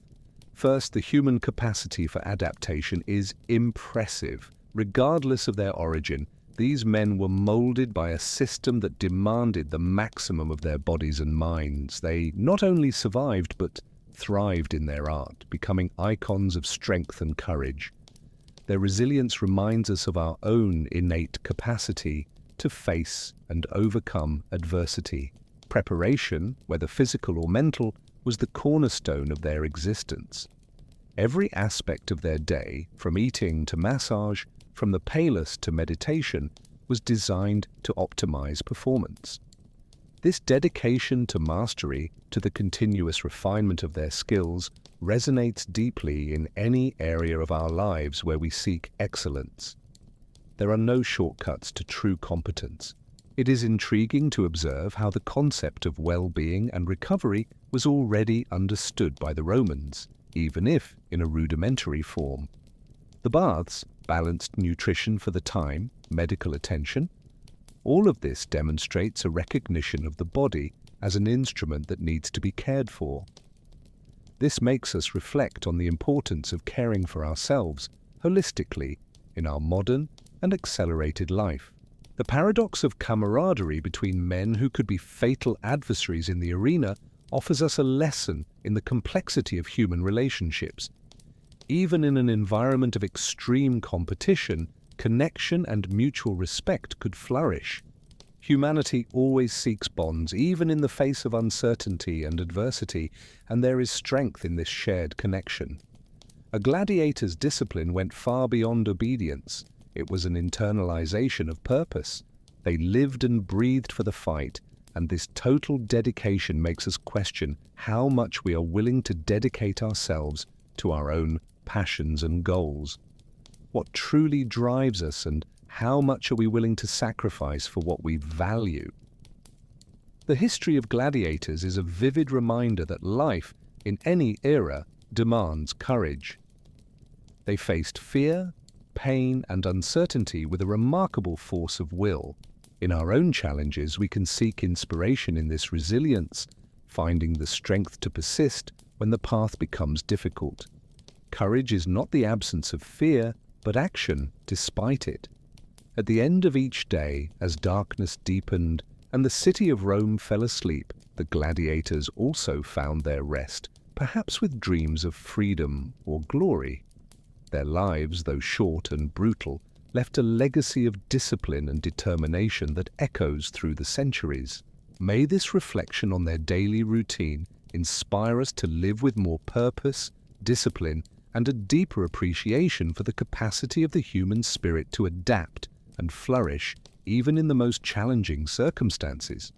[SPEAKER 1] First, the human capacity for adaptation is impressive. Regardless of their origin, these men were molded by a system that demanded the maximum of their bodies and minds. They not only survived, but thrived in their art, becoming icons of strength and courage. Their resilience reminds us of our own innate capacity to face and overcome adversity. Preparation, whether physical or mental, was the cornerstone of their existence. Every aspect of their day, from eating to massage, from the palus to meditation, was designed to optimize performance. This dedication to mastery, to the continuous refinement of their skills, resonates deeply in any area of our lives where we seek excellence. There are no shortcuts to true competence. It is intriguing to observe how the concept of well-being and recovery was already understood by the Romans, even if in a rudimentary form. The baths, balanced nutrition for the time, medical attention, all of this demonstrates a recognition of the body as an instrument that needs to be cared for. This makes us reflect on the importance of caring for ourselves holistically in our modern and accelerated life. The paradox of camaraderie between men who could be fatal adversaries in the arena offers us a lesson in the complexity of human relationships. Even in an environment of extreme competition, connection and mutual respect could flourish. Humanity always seeks bonds, even in the face of uncertainty and adversity, and there is strength in this shared connection. A gladiator's discipline went far beyond obedience. It was an internalization of purpose. They lived and breathed for the fight, and this total dedication makes us question how much we are willing to dedicate ourselves to our own passions and goals. What truly drives us, and how much are we willing to sacrifice for what we value? The history of gladiators is a vivid reminder that life, in any era, demands courage. They faced fear, pain, and uncertainty with a remarkable force of will. In our own challenges, we can seek inspiration in this resilience, finding the strength to persist when the path becomes difficult. Courage is not the absence of fear, but action despite it. At the end of each day, as darkness deepened and the city of Rome fell asleep, the gladiators also found their rest, perhaps with dreams of freedom or glory. Their lives, though short and brutal, left a legacy of discipline and determination that echoes through the centuries. May this reflection on their daily routine inspire us to live with more purpose, discipline, and a deeper appreciation for the capacity of the human spirit to adapt and flourish even in the most challenging circumstances.